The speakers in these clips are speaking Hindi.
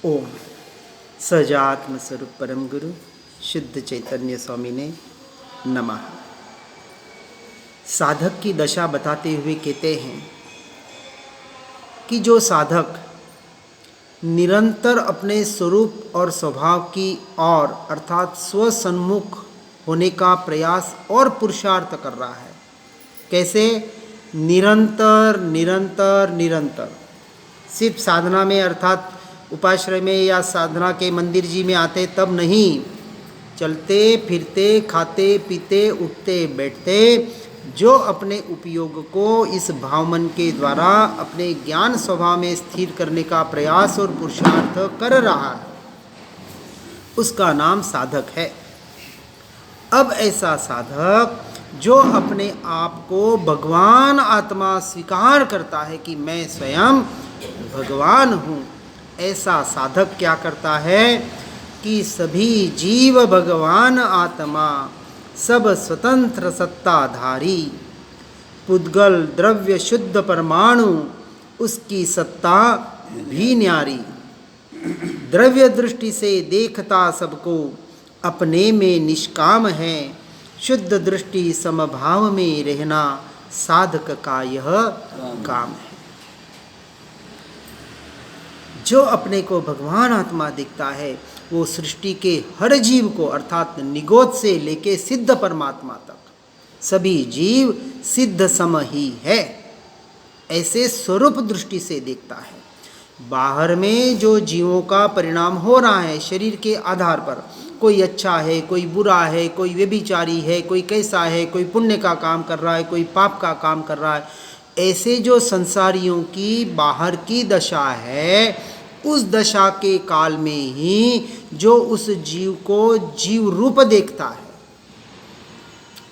ओम सजात्म स्वरूप परम गुरु शुद्ध चैतन्य स्वामी ने नमः। साधक की दशा बताते हुए कहते हैं कि जो साधक निरंतर अपने स्वरूप और स्वभाव की ओर अर्थात स्वसन्मुख होने का प्रयास और पुरुषार्थ कर रहा है। कैसे? निरंतर निरंतर निरंतर। सिर्फ साधना में अर्थात उपाश्रय में या साधना के मंदिर जी में आते तब नहीं, चलते फिरते खाते पीते उठते बैठते जो अपने उपयोग को इस भावमन के द्वारा अपने ज्ञान स्वभाव में स्थिर करने का प्रयास और पुरुषार्थ कर रहा है, उसका नाम साधक है। अब ऐसा साधक जो अपने आप को भगवान आत्मा स्वीकार करता है कि मैं स्वयं भगवान हूँ, ऐसा साधक क्या करता है कि सभी जीव भगवान आत्मा, सब स्वतंत्र सत्ताधारी, पुद्गल द्रव्य शुद्ध परमाणु, उसकी सत्ता भी न्यारी, द्रव्य दृष्टि से देखता सबको, अपने में निष्काम है, शुद्ध दृष्टि समभाव में रहना साधक का यह काम है। जो अपने को भगवान आत्मा दिखता है वो सृष्टि के हर जीव को अर्थात निगोद से लेके सिद्ध परमात्मा तक सभी जीव सिद्ध सम ही है, ऐसे स्वरूप दृष्टि से देखता है। बाहर में जो जीवों का परिणाम हो रहा है शरीर के आधार पर, कोई अच्छा है, कोई बुरा है, कोई व्यभिचारी है, कोई कैसा है, कोई पुण्य का काम कर रहा है, कोई पाप का काम कर रहा है, ऐसे जो संसारियों की बाहर की दशा है, उस दशा के काल में ही जो उस जीव को जीव रूप देखता है,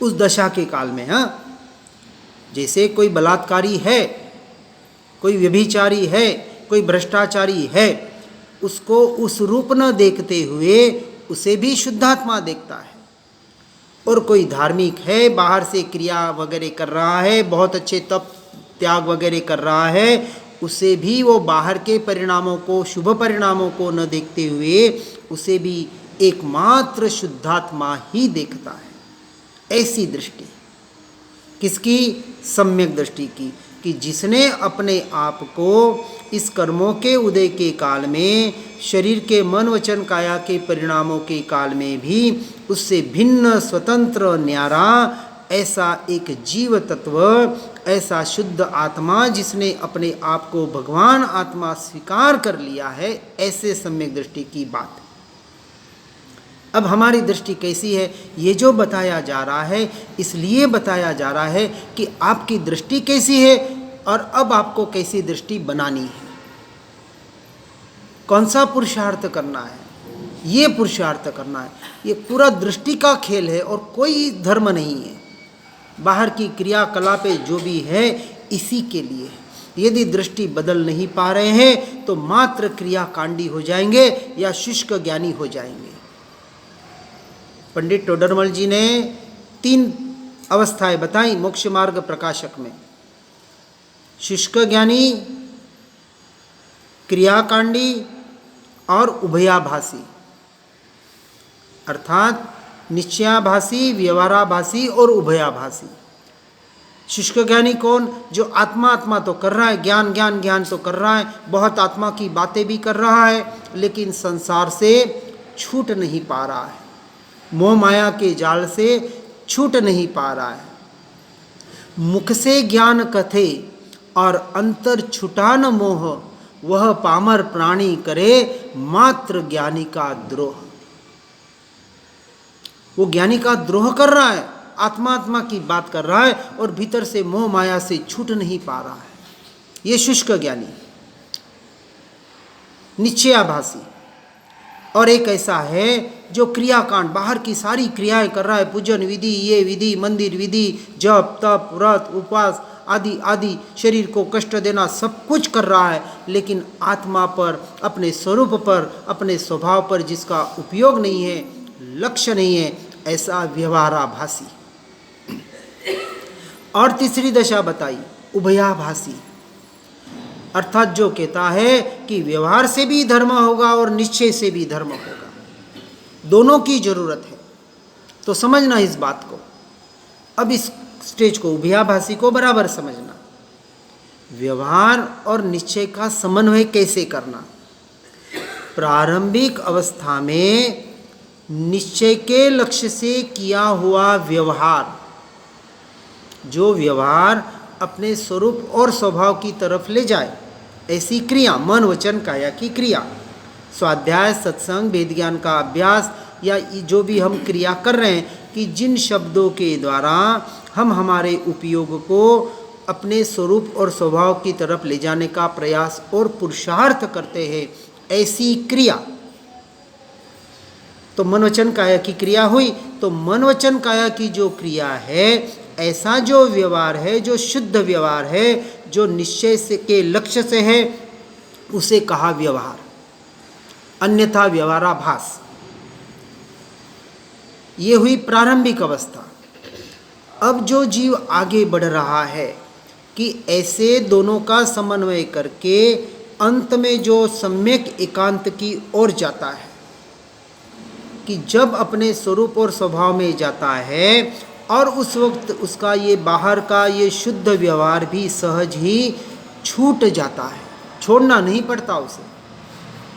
उस दशा के काल में, हाँ, जैसे कोई बलात्कारी है, कोई व्यभिचारी है, कोई भ्रष्टाचारी है, उसको उस रूप न देखते हुए उसे भी शुद्धात्मा देखता है। और कोई धार्मिक है, बाहर से क्रिया वगैरह कर रहा है, बहुत अच्छे तप त्याग वगैरह कर रहा है, उसे भी वो बाहर के परिणामों को, शुभ परिणामों को न देखते हुए उसे भी एकमात्र शुद्धात्मा ही देखता है। ऐसी दृष्टि किसकी? सम्यक दृष्टि की, कि जिसने अपने आप को इस कर्मों के उदय के काल में, शरीर के मन वचन काया के परिणामों के काल में भी उससे भिन्न स्वतंत्र न्यारा ऐसा एक जीव तत्व, ऐसा शुद्ध आत्मा जिसने अपने आप को भगवान आत्मा स्वीकार कर लिया है, ऐसे सम्यक दृष्टि की बात। अब हमारी दृष्टि कैसी है ये जो बताया जा रहा है, इसलिए बताया जा रहा है कि आपकी दृष्टि कैसी है और अब आपको कैसी दृष्टि बनानी है, कौन सा पुरुषार्थ करना है, ये पुरुषार्थ करना है। ये पूरा दृष्टि का खेल है और कोई धर्म नहीं है। बाहर की क्रियाकलापें जो भी है इसी के लिए है। यदि दृष्टि बदल नहीं पा रहे हैं तो मात्र क्रियाकांडी हो जाएंगे या शुष्क ज्ञानी हो जाएंगे। पंडित टोडरमल जी ने 3 अवस्थाएं बताई मोक्ष मार्ग प्रकाशक में: शुष्क ज्ञानी, क्रियाकांडी और उभयाभासी, अर्थात निश्चयाभासी, व्यवहाराभासी और उभयाभासी। शुष्क ज्ञानी कौन? जो आत्मा आत्मा तो कर रहा है, ज्ञान ज्ञान ज्ञान तो कर रहा है, बहुत आत्मा की बातें भी कर रहा है, लेकिन संसार से छूट नहीं पा रहा है, मोह माया के जाल से छूट नहीं पा रहा है। मुख से ज्ञान कथे और अंतर छुटा न मोह, वह पामर प्राणी करे मात्र ज्ञानी का द्रोह। वो ज्ञानी का द्रोह कर रहा है, आत्मा आत्मा की बात कर रहा है और भीतर से मोह माया से छूट नहीं पा रहा है, ये शुष्क ज्ञानी। निश्चयाभासी और एक ऐसा है जो क्रियाकांड, बाहर की सारी क्रियाएं कर रहा है, पूजन विधि, ये विधि, मंदिर विधि, जप तप व्रत उपवास आदि आदि, शरीर को कष्ट देना सब कुछ कर रहा है, लेकिन आत्मा पर, अपने स्वरूप पर, अपने स्वभाव पर जिसका उपयोग नहीं है, लक्ष्य नहीं है, ऐसा व्यवहाराभासी। और तीसरी दशा बताई उभयाभासी, अर्थात जो कहता है कि व्यवहार से भी धर्म होगा और निश्चय से भी धर्म होगा, दोनों की जरूरत है। तो समझना इस बात को, अब इस स्टेज को, उभयाभासी को बराबर समझना। व्यवहार और निश्चय का समन्वय कैसे करना? प्रारंभिक अवस्था में निश्चय के लक्ष्य से किया हुआ व्यवहार, जो व्यवहार अपने स्वरूप और स्वभाव की तरफ ले जाए, ऐसी क्रिया, मन वचन काया की क्रिया, स्वाध्याय, सत्संग, वेद ज्ञान का अभ्यास, या जो भी हम क्रिया कर रहे हैं कि जिन शब्दों के द्वारा हम हमारे उपयोग को अपने स्वरूप और स्वभाव की तरफ ले जाने का प्रयास और पुरुषार्थ करते हैं, ऐसी क्रिया, तो मन वचन काया की क्रिया हुई। तो मन वचन काया की जो क्रिया है, ऐसा जो व्यवहार है, जो शुद्ध व्यवहार है, जो निश्चय से के लक्ष्य से है, उसे कहा व्यवहार, अन्यथा व्यवहाराभास। ये हुई प्रारंभिक अवस्था। अब जो जीव आगे बढ़ रहा है कि ऐसे दोनों का समन्वय करके अंत में जो सम्यक एकांत की ओर जाता है, कि जब अपने स्वरूप और स्वभाव में जाता है और उस वक्त उसका ये बाहर का ये शुद्ध व्यवहार भी सहज ही छूट जाता है, छोड़ना नहीं पड़ता, उसे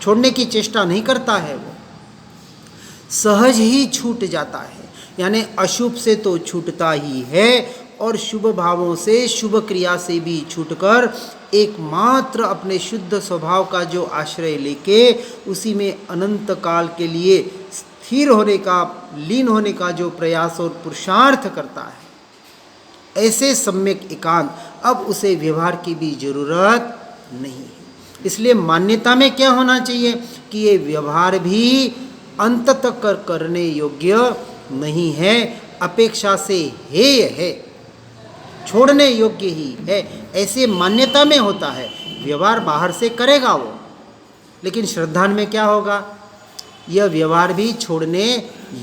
छोड़ने की चेष्टा नहीं करता है, वो सहज ही छूट जाता है। यानी अशुभ से तो छूटता ही है और शुभ भावों से, शुभ क्रिया से भी छूटकर एकमात्र अपने शुद्ध स्वभाव का जो आश्रय लेके उसी में अनंत काल के लिए स्थिर होने का, लीन होने का जो प्रयास और पुरुषार्थ करता है, ऐसे सम्यक एकांत, अब उसे व्यवहार की भी जरूरत नहीं है। इसलिए मान्यता में क्या होना चाहिए कि ये व्यवहार भी अंत तक करने योग्य नहीं है, अपेक्षा से हेय है, छोड़ने योग्य ही है, ऐसे मान्यता में होता है। व्यवहार बाहर से करेगा वो, लेकिन श्रद्धा में क्या होगा? यह व्यवहार भी छोड़ने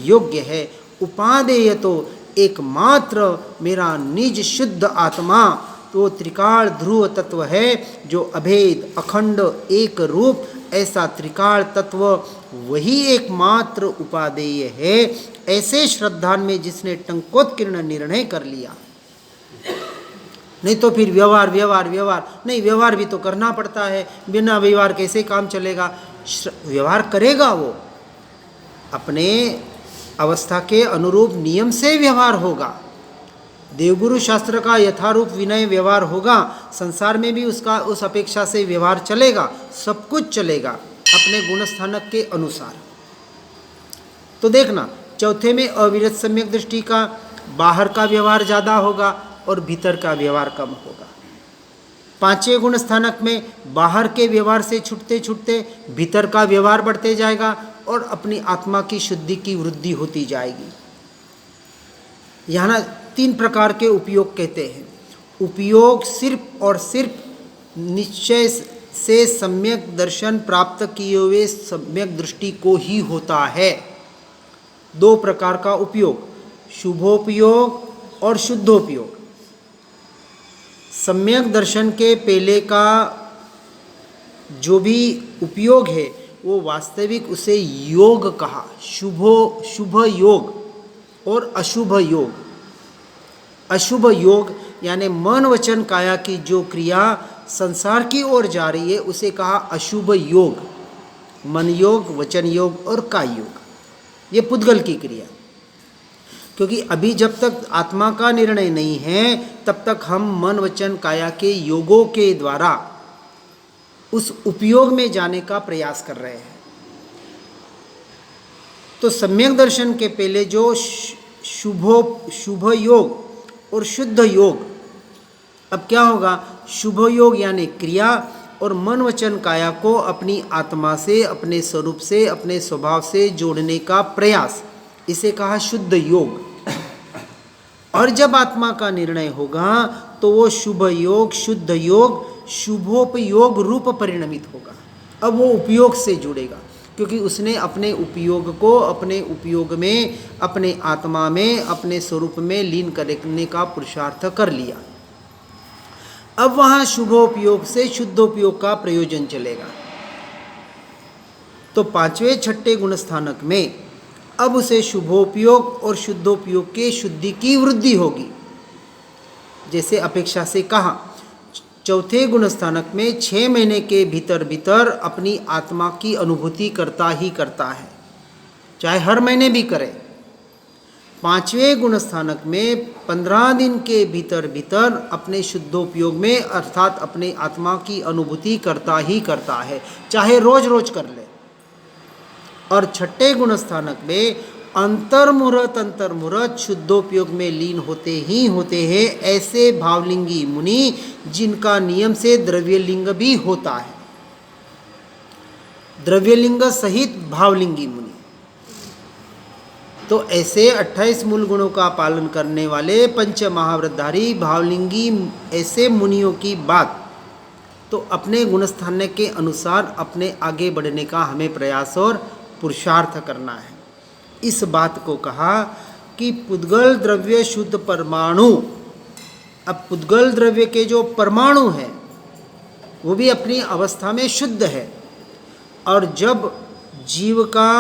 योग्य है। उपादेय तो एकमात्र मेरा निज शुद्ध आत्मा, तो त्रिकाल ध्रुव तत्व है, जो अभेद, अखंड, एक रूप, ऐसा त्रिकाल तत्व वही एकमात्र उपादेय है। ऐसे श्रद्धान में जिसने टंकोत्कीर्ण निर्णय कर लिया, नहीं तो फिर व्यवहार व्यवहार व्यवहार नहीं, व्यवहार भी तो करना पड़ता है, बिना व्यवहार कैसे काम चलेगा? व्यवहार करेगा वो, अपने अवस्था के अनुरूप नियम से व्यवहार होगा, देवगुरु शास्त्र का यथारूप विनय व्यवहार होगा, संसार में भी उसका उस अपेक्षा से व्यवहार चलेगा, सब कुछ चलेगा अपने गुणस्थानक के अनुसार। तो देखना, चौथे में अविरत सम्यक दृष्टि का बाहर का व्यवहार ज़्यादा होगा और भीतर का व्यवहार कम होगा। पांचवें गुण स्थानक में बाहर के व्यवहार से छूटते छूटते भीतर का व्यवहार बढ़ते जाएगा और अपनी आत्मा की शुद्धि की वृद्धि होती जाएगी। यहाँ 3 प्रकार के उपयोग कहते हैं। उपयोग सिर्फ और सिर्फ निश्चय से सम्यक दर्शन प्राप्त किए हुए सम्यक दृष्टि को ही होता है। 2 प्रकार का उपयोग, शुभोपयोग और शुद्धोपयोग। सम्यक दर्शन के पहले का जो भी उपयोग है वो वास्तविक उसे योग कहा, शुभ योग और अशुभ योग। अशुभ योग यानी मन वचन काया की जो क्रिया संसार की ओर जा रही है उसे कहा अशुभ योग। मन योग, वचन योग और काय योग, ये पुद्गल की क्रिया। क्योंकि अभी जब तक आत्मा का निर्णय नहीं है तब तक हम मन वचन काया के योगों के द्वारा उस उपयोग में जाने का प्रयास कर रहे हैं। तो सम्यक दर्शन के पहले जो शुभ योग और शुद्ध योग, अब क्या होगा? शुभ योग यानी क्रिया और मन वचन काया को अपनी आत्मा से, अपने स्वरूप से, अपने स्वभाव से जोड़ने का प्रयास, इसे कहा शुद्ध योग। और जब आत्मा का निर्णय होगा तो वो शुभ योग, शुद्ध योग, शुभोपयोग रूप परिणमित होगा। अब वो उपयोग से जुड़ेगा क्योंकि उसने अपने उपयोग को अपने उपयोग में, अपने आत्मा में, अपने स्वरूप में लीन करने का पुरुषार्थ कर लिया। अब वहाँ शुभोपयोग से शुद्धोपयोग का प्रयोजन चलेगा। तो पांचवें छठे गुणस्थानक में अब उसे शुभोपयोग और शुद्धोपयोग के शुद्धि की वृद्धि होगी, जैसे अपेक्षा से कहा। चौथे गुणस्थानक में 6 महीने के भीतर भीतर अपनी आत्मा की अनुभूति करता ही करता है, चाहे हर महीने भी करे। पांचवें गुणस्थानक में 15 दिन के भीतर भीतर अपने शुद्धोपयोग में अर्थात अपने आत्मा की अनुभूति करता ही करता है, चाहे रोज रोज कर ले। और छठे गुणस्थानक में अंतर्मुहूर्त शुद्धोपयोग में लीन होते हैं ऐसे भावलिंगी मुनि जिनका नियम से द्रव्यलिंग भी होता है, द्रव्यलिंग सहित भावलिंगी मुनि। तो ऐसे 28 मूल गुणों का पालन करने वाले पंच महाव्रतधारी भावलिंगी ऐसे मुनियों की बात तो अपने गुणस्थान के अनुसार अपने आगे बढ़ने का हमें प्रयास और पुरुषार्थ करना है। इस बात को कहा कि पुद्गल द्रव्य शुद्ध परमाणु। अब पुद्गल द्रव्य के जो परमाणु हैं वो भी अपनी अवस्था में शुद्ध है, और जब जीव का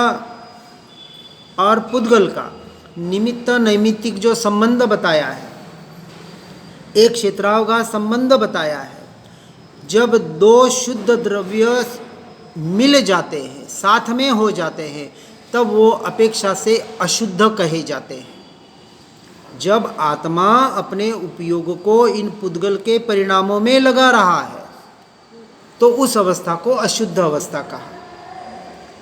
और पुद्गल का निमित्त नैमित्तिक जो संबंध बताया है, एक क्षेत्राव का संबंध बताया है, जब दो शुद्ध द्रव्य मिल जाते हैं, साथ में हो जाते हैं, तब वो अपेक्षा से अशुद्ध कहे जाते हैं। जब आत्मा अपने उपयोग को इन पुद्गल के परिणामों में लगा रहा है तो उस अवस्था को अशुद्ध अवस्था कहा।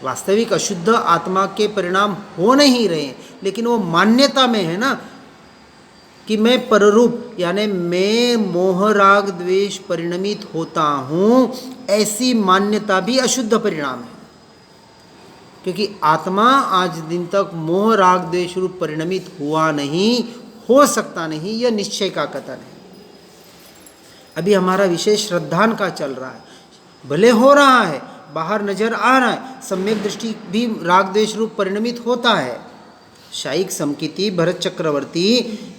वास्तविक अशुद्ध आत्मा के परिणाम हो नहीं रहे, लेकिन वो मान्यता में है ना कि मैं पररूप यानी मैं मोह राग द्वेष परिणमित होता हूँ, ऐसी मान्यता भी अशुद्ध परिणाम है। क्योंकि आत्मा आज दिन तक मोह राग द्वेष रूप परिणमित हुआ नहीं, हो सकता नहीं, यह निश्चय का कथन है। अभी हमारा विषय श्रद्धान का चल रहा है, भले हो रहा है, बाहर नजर आ रहा है, सम्यक दृष्टि भी राग द्वेष रूप परिणमित होता है। शायिक समकीति भरत चक्रवर्ती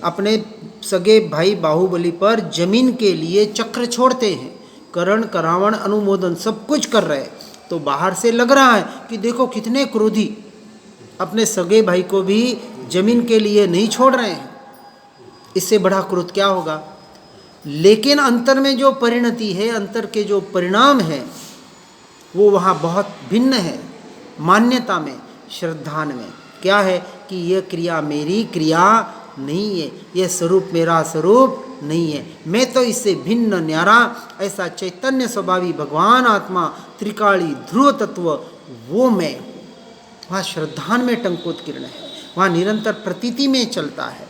अपने सगे भाई बाहुबली पर जमीन के लिए चक्र छोड़ते हैं, करण करावण अनुमोदन सब कुछ कर रहे हैं, तो बाहर से लग रहा है कि देखो कितने क्रोधी, अपने सगे भाई को भी जमीन के लिए नहीं छोड़ रहे हैं, इससे बड़ा क्रोध क्या होगा। लेकिन अंतर में जो परिणति है, अंतर के जो परिणाम है, वो वहाँ बहुत भिन्न है। मान्यता में, श्रद्धान में क्या है कि यह क्रिया मेरी क्रिया नहीं है, यह स्वरूप मेरा स्वरूप नहीं है, मैं तो इससे भिन्न न्यारा, ऐसा चैतन्य स्वभावी भगवान आत्मा त्रिकाली ध्रुव तत्व वो मैं। वहाँ श्रद्धान में टंकोत्कीर्ण है, वहाँ निरंतर प्रतीति में चलता है।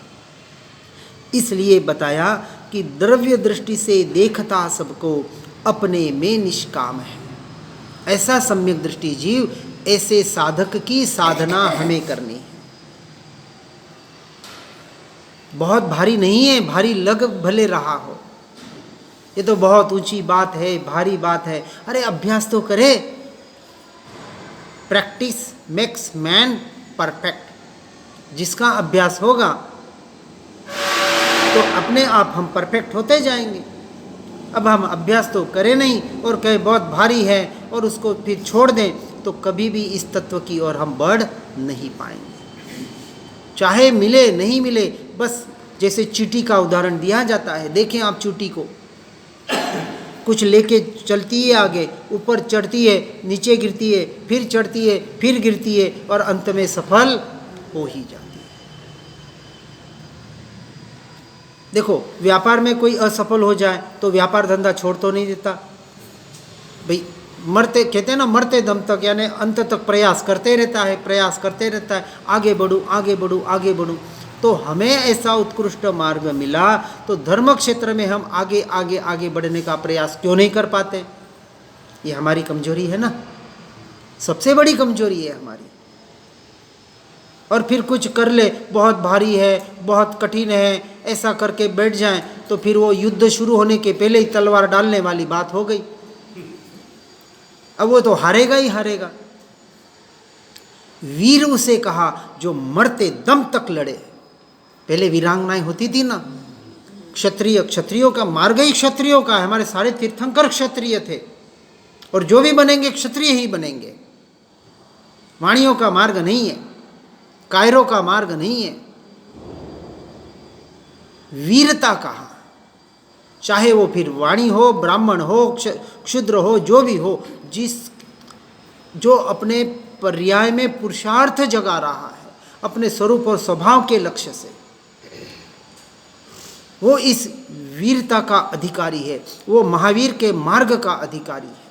इसलिए बताया कि द्रव्य दृष्टि से देखता सबको अपने में निष्काम है। ऐसा सम्यक दृष्टि जीव, ऐसे साधक की साधना हमें करनी है। बहुत भारी नहीं है, भारी लग भले रहा हो, ये तो बहुत ऊंची बात है, भारी बात है। अरे अभ्यास तो करे, प्रैक्टिस मेक्स मैन परफेक्ट। जिसका अभ्यास होगा तो अपने आप हम परफेक्ट होते जाएंगे। अब हम अभ्यास तो करें नहीं और कहे बहुत भारी है और उसको फिर छोड़ दें, तो कभी भी इस तत्व की ओर हम बढ़ नहीं पाएंगे। चाहे मिले नहीं मिले, बस जैसे चींटी का उदाहरण दिया जाता है, देखें आप चींटी को, कुछ लेके चलती है, आगे ऊपर चढ़ती है, नीचे गिरती है, फिर चढ़ती है, फिर गिरती है और अंत में सफल हो ही जाती है। देखो व्यापार में कोई असफल हो जाए तो व्यापार धंधा छोड़ तो नहीं देता भाई, मरते कहते हैं ना, मरते दम तक यानी अंत तक प्रयास करते रहता है, प्रयास करते रहता है, आगे बढ़ूं आगे बढ़ूं आगे बढ़ूं। तो हमें ऐसा उत्कृष्ट मार्ग मिला तो धर्म क्षेत्र में हम आगे आगे आगे बढ़ने का प्रयास क्यों नहीं कर पाते। ये हमारी कमजोरी है ना, सबसे बड़ी कमजोरी है हमारी। और फिर कुछ कर ले, बहुत भारी है, बहुत कठिन है, ऐसा करके बैठ जाएं तो फिर वो युद्ध शुरू होने के पहले ही तलवार डालने वाली बात हो गई। अब वो तो हारेगा ही हारेगा। वीर उसे कहा जो मरते दम तक लड़े। पहले वीरांगनाएं होती थी ना, क्षत्रियों का मार्ग ही क्षत्रियों का है। हमारे सारे तीर्थंकर क्षत्रिय थे और जो भी बनेंगे क्षत्रिय ही बनेंगे। वाणियों का मार्ग नहीं है, कायरों का मार्ग नहीं है। वीरता कहाँ, चाहे वो फिर वाणी हो, ब्राह्मण हो, क्षुद्र हो, जो भी हो, जो अपने पर्याय में पुरुषार्थ जगा रहा है अपने स्वरूप और स्वभाव के लक्ष्य से, वो इस वीरता का अधिकारी है, वो महावीर के मार्ग का अधिकारी है।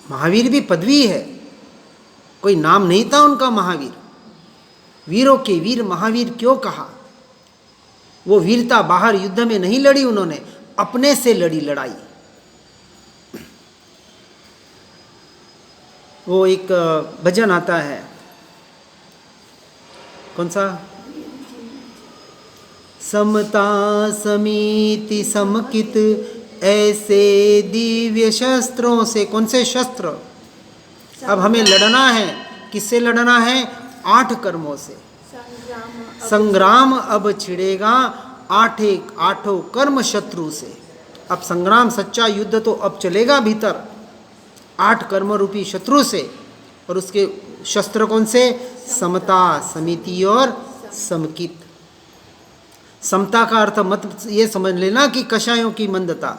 महावीर भी पदवी है, कोई नाम नहीं था उनका महावीर। वीरों के वीर महावीर क्यों कहा? वो वीरता बाहर युद्ध में नहीं लड़ी उन्होंने, अपने से लड़ी लड़ाई। वो एक भजन आता है, कौन सा? समता समिति समकित ऐसे दिव्य शस्त्रों से। कौन से शस्त्र? अब हमें लड़ना है, किससे लड़ना है? 8 कर्मों से। संग्राम अब छिड़ेगा आठों कर्म शत्रु से। अब संग्राम, सच्चा युद्ध तो अब चलेगा भीतर 8 कर्म रूपी शत्रु से। और उसके शस्त्र कौन से? समता, समिति और समकित। समता का अर्थ मत ये समझ लेना कि कषायों की मंदता।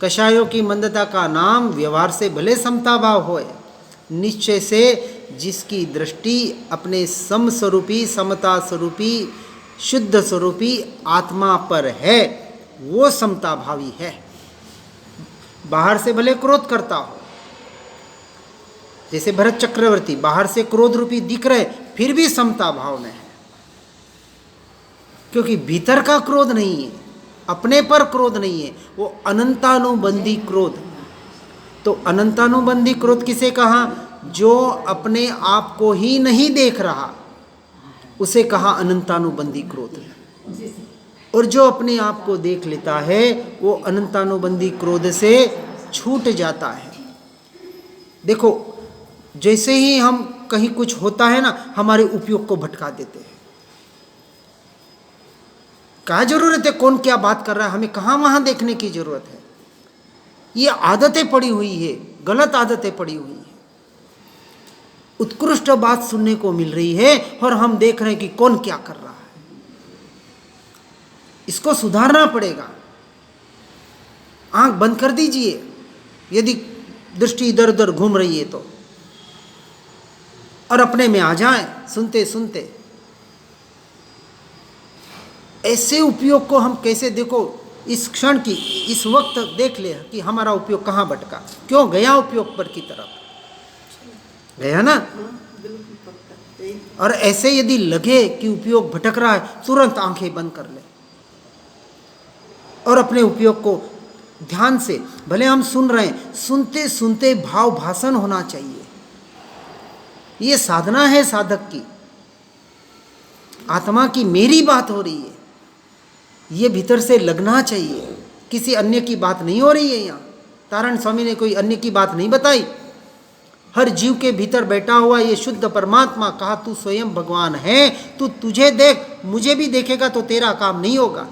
कषायों की मंदता का नाम व्यवहार से भले समता भाव होए, निश्चय से जिसकी दृष्टि अपने सम स्वरूपी, समता स्वरूपी, शुद्ध स्वरूपी आत्मा पर है, वो समता भावी है। बाहर से भले क्रोध करता हो, जैसे भरत चक्रवर्ती बाहर से क्रोध रूपी दिख रहे, फिर भी समता भाव में है, क्योंकि भीतर का क्रोध नहीं है, अपने पर क्रोध नहीं है, वो अनंतानुबंधी क्रोध। तो अनंतानुबंधी क्रोध किसे कहा? जो अपने आप को ही नहीं देख रहा, उसे कहा अनंतानुबंधी क्रोध। और जो अपने आप को देख लेता है, वो अनंतानुबंधी क्रोध से छूट जाता है। देखो, जैसे ही हम कहीं कुछ होता है ना, हमारे उपयोग को भटका देते हैं। क्या जरूरत है कौन क्या बात कर रहा है, हमें कहाँ वहाँ देखने की जरूरत है। ये आदतें पड़ी हुई है, गलत आदतें पड़ी हुई है। उत्कृष्ट बात सुनने को मिल रही है और हम देख रहे हैं कि कौन क्या कर रहा है। इसको सुधारना पड़ेगा। आंख बंद कर दीजिए यदि दृष्टि इधर उधर घूम रही है तो, और अपने में आ जाएं सुनते सुनते। ऐसे उपयोग को हम कैसे, देखो इस क्षण की, इस वक्त देख ले कि हमारा उपयोग कहाँ भटका, क्यों गया उपयोग पर की तरफ गया ना। और ऐसे यदि लगे कि उपयोग भटक रहा है, तुरंत आंखें बंद कर ले और अपने उपयोग को ध्यान से, भले हम सुन रहे हैं, सुनते सुनते भाव भाषण होना चाहिए। ये साधना है साधक की, आत्मा की मेरी बात हो रही है, ये भीतर से लगना चाहिए। किसी अन्य की बात नहीं हो रही है। यहाँ तारण स्वामी ने कोई अन्य की बात नहीं बताई। हर जीव के भीतर बैठा हुआ ये शुद्ध परमात्मा कहा, तू स्वयं भगवान है, तू तुझे देख, मुझे भी देखेगा तो तेरा काम नहीं होगा।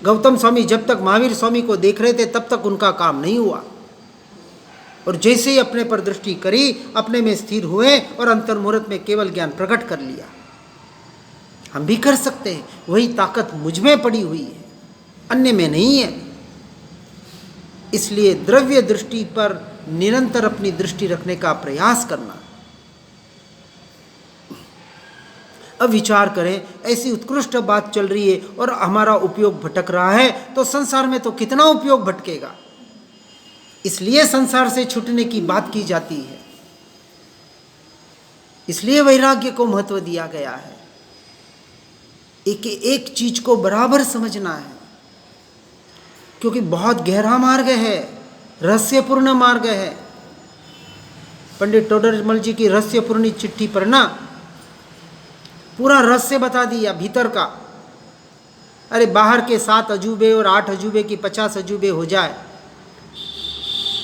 गौतम स्वामी जब तक महावीर स्वामी को देख रहे थे तब तक उनका काम नहीं हुआ, और जैसे ही अपने पर दृष्टि करी, अपने में स्थिर हुए और अंतर्मुहूर्त में केवल ज्ञान प्रकट कर लिया। हम भी कर सकते हैं, वही ताकत मुझ में पड़ी हुई है, अन्य में नहीं है। इसलिए द्रव्य दृष्टि पर निरंतर अपनी दृष्टि रखने का प्रयास करना। अब विचार करें, ऐसी उत्कृष्ट बात चल रही है और हमारा उपयोग भटक रहा है, तो संसार में तो कितना उपयोग भटकेगा। इसलिए संसार से छूटने की बात की जाती है, इसलिए वैराग्य को महत्व दिया गया है। एक एक चीज को बराबर समझना है, क्योंकि बहुत गहरा मार्ग है, रहस्यपूर्ण मार्ग है। पंडित टोडरमल जी की रहस्यपूर्ण चिट्ठी पर ना पूरा रहस्य बता दिया भीतर का। अरे बाहर के 7 अजूबे और 8 अजूबे की 50 अजूबे हो जाए,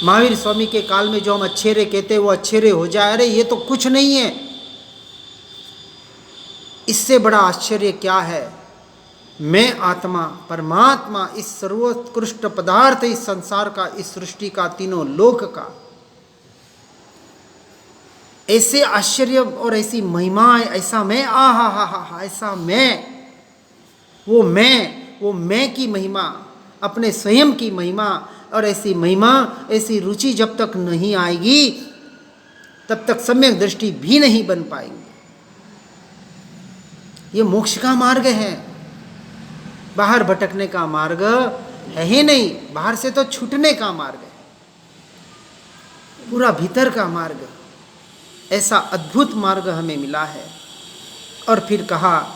महावीर स्वामी के काल में जो हम अच्छेरे कहते हैं वो अच्छेरे हो जाए, अरे ये तो कुछ नहीं है। इससे बड़ा आश्चर्य क्या है? मैं आत्मा परमात्मा, इस सर्वोत्कृष्ट पदार्थ, इस संसार का, इस सृष्टि का, तीनों लोक का, ऐसे आश्चर्य और ऐसी महिमा, ऐसा मैं, आ हा, ऐसा मैं, वो मैं की महिमा, अपने स्वयं की महिमा, और ऐसी महिमा, ऐसी रुचि जब तक नहीं आएगी तब तक सम्यक दृष्टि भी नहीं बन पाएंगी। ये मोक्ष का मार्ग है, बाहर भटकने का मार्ग है ही नहीं, बाहर से तो छूटने का मार्ग है, पूरा भीतर का मार्ग। ऐसा अद्भुत मार्ग हमें मिला है। और फिर कहा,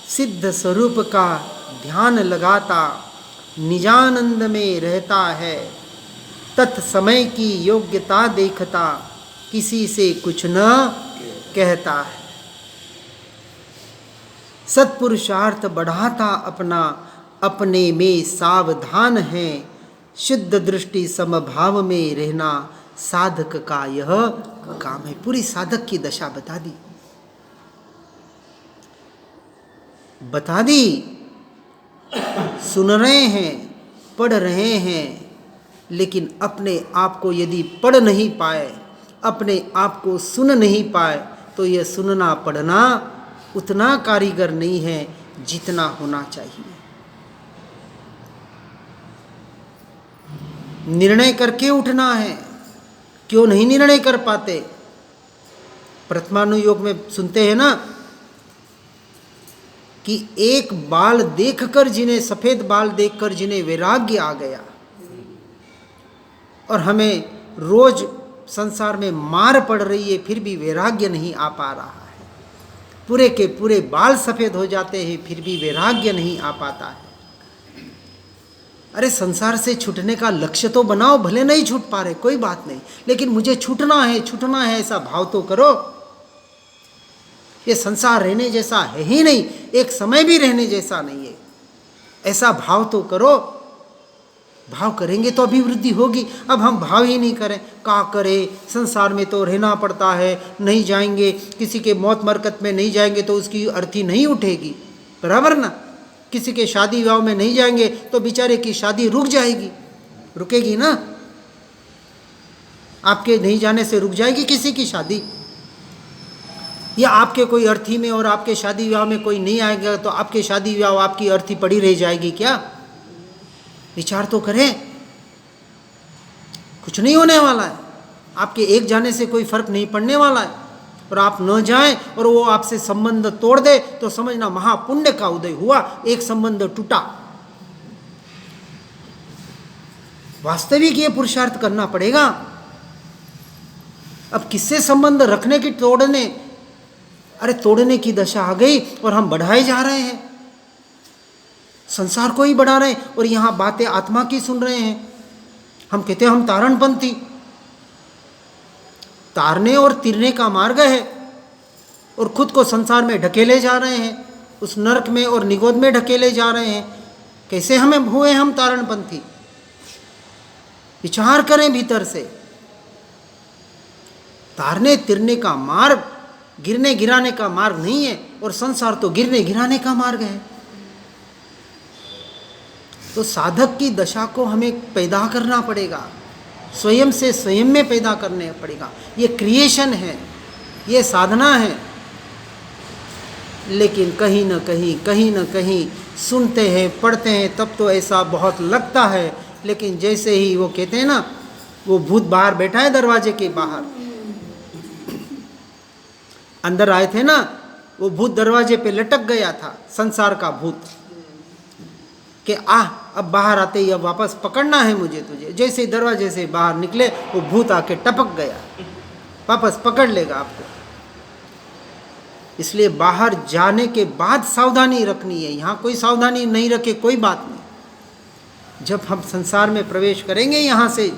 सिद्ध स्वरूप का ध्यान लगाता निजानंद में रहता है, तत्समय की योग्यता देखता किसी से कुछ न कहता है। सत्पुरुषार्थ बढ़ाता अपना, अपने में सावधान है, शुद्ध दृष्टि समभाव में रहना साधक का यह काम है। पूरी साधक की दशा बता दी, सुन रहे हैं, पढ़ रहे हैं, लेकिन अपने आप को यदि पढ़ नहीं पाए, अपने आप को सुन नहीं पाए, तो यह सुनना पढ़ना उतना कारीगर नहीं है जितना होना चाहिए। निर्णय करके उठना है, क्यों नहीं निर्णय कर पाते? प्रथमानुयोग में सुनते हैं ना कि एक बाल देखकर जिन्हें, सफेद बाल देखकर जिन्हें वैराग्य आ गया, और हमें रोज संसार में मार पड़ रही है फिर भी वैराग्य नहीं आ पा रहा है। पूरे के पूरे बाल सफेद हो जाते हैं फिर भी वैराग्य नहीं आ पाता है। अरे संसार से छूटने का लक्ष्य तो बनाओ, भले नहीं छूट पा रहे कोई बात नहीं, लेकिन मुझे छूटना है ऐसा भाव तो करो। ये संसार रहने जैसा है ही नहीं, एक समय भी रहने जैसा नहीं है, ऐसा भाव तो करो। भाव करेंगे तो अभिवृद्धि होगी। अब हम भाव ही नहीं करें, क्या करें? संसार में तो रहना पड़ता है, नहीं जाएंगे, किसी के मौत मरकत में नहीं जाएंगे तो उसकी अर्थी नहीं उठेगी, बराबर ना? किसी के शादी विवाह में नहीं जाएंगे तो बेचारे की शादी रुक जाएगी, रुकेगी ना? आपके नहीं जाने से रुक जाएगी किसी की शादी? या आपके कोई अर्थी में और आपके शादी विवाह में कोई नहीं आएगा तो आपके शादी विवाह, आपकी अर्थी पड़ी रह जाएगी क्या? विचार तो करें, कुछ नहीं होने वाला है, आपके एक जाने से कोई फर्क नहीं पड़ने वाला है। और आप न जाएं और वो आपसे संबंध तोड़ दे तो समझना महापुण्य का उदय हुआ, एक संबंध टूटा। वास्तविक ये पुरुषार्थ करना पड़ेगा। अब किससे संबंध रखने की तोड़ने, अरे तोड़ने की दशा आ गई और हम बढ़ाए जा रहे हैं, संसार को ही बढ़ा रहे हैं और यहाँ बातें आत्मा की सुन रहे हैं। हम कहते हैं हम तारणपंथी, तारने और तिरने का मार्ग है और खुद को संसार में ढकेले जा रहे हैं, उस नरक में और निगोद में ढकेले जा रहे हैं। कैसे हमें हुए हम तारणपंथी? विचार करें भीतर से। तारने तिरने का मार्ग गिरने गिराने का मार्ग नहीं है, और संसार तो गिरने गिराने का मार्ग है। तो साधक की दशा को हमें पैदा करना पड़ेगा, स्वयं से स्वयं में पैदा करने पड़ेगा। ये क्रिएशन है, ये साधना है। लेकिन कहीं न कहीं सुनते हैं, पढ़ते हैं, तब तो ऐसा बहुत लगता है, लेकिन जैसे ही वो कहते हैं ना, वो भूत बाहर बैठा है दरवाजे के बाहर, अंदर आए थे ना, वो भूत दरवाजे पे लटक गया था, संसार का भूत, कि अब बाहर आते ही अब वापस पकड़ना है मुझे तुझे। जैसे ही दरवाजे से बाहर निकले वो भूत आके टपक गया, वापस पकड़ लेगा आपको। इसलिए बाहर जाने के बाद सावधानी रखनी है, यहाँ कोई सावधानी नहीं रखे कोई बात नहीं। जब हम संसार में प्रवेश करेंगे यहाँ से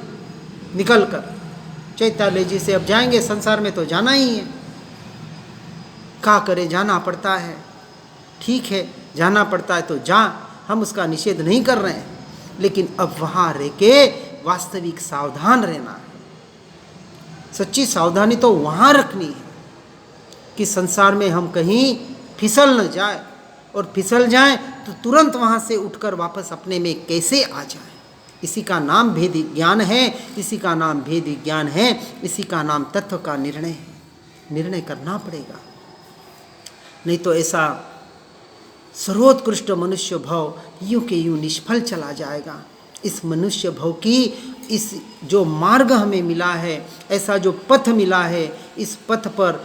निकल कर चैत्यालय जी से अब जाएंगे, संसार में तो जाना ही है, क्या करे, जाना पड़ता है, ठीक है जाना पड़ता है तो जा, हम उसका निषेध नहीं कर रहे हैं, लेकिन अब वहाँ रह के वास्तविक सावधान रहना है। सच्ची सावधानी तो वहाँ रखनी है कि संसार में हम कहीं फिसल न जाए, और फिसल जाए तो तुरंत वहाँ से उठकर वापस अपने में कैसे आ जाए। इसी का नाम भेद ज्ञान है, इसी का नाम भेद ज्ञान है, इसी का नाम तत्व का निर्णय है। निर्णय करना पड़ेगा, नहीं तो ऐसा सर्वोत्कृष्ट मनुष्य भव यूं के यूं निष्फल चला जाएगा। इस मनुष्य भव की इस जो मार्ग हमें मिला है, ऐसा जो पथ मिला है, इस पथ पर,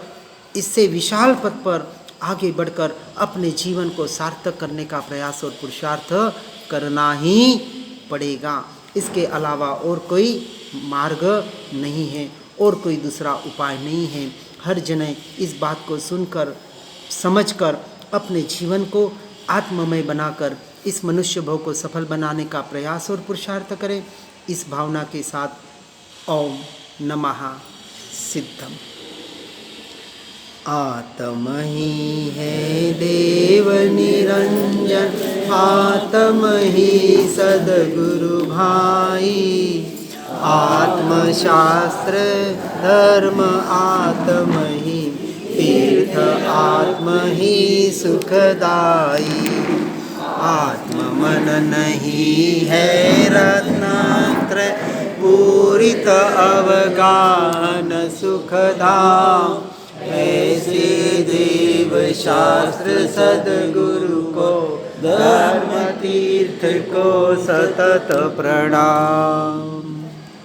इससे विशाल पथ पर आगे बढ़कर अपने जीवन को सार्थक करने का प्रयास और पुरुषार्थ करना ही पड़ेगा। इसके अलावा और कोई मार्ग नहीं है, और कोई दूसरा उपाय नहीं है। हर जने इस बात को सुनकर, समझकर अपने जीवन को आत्ममय बनाकर इस मनुष्य भव को सफल बनाने का प्रयास और पुरुषार्थ करें। इस भावना के साथ ओम नमः सिद्धम। आत्म ही है देव निरंजन, आत्म ही सद्गुरु भाई। आत्मशास्त्र धर्म आत्म ही तीर्थ, आत्म ही सुखदाई। आत्म मन नहीं है रत्नात्रय, पूरित अवगाहन सुखधाम। ऐसे देव शास्त्र सद्गुरु को, धर्म तीर्थ को सतत प्रणाम।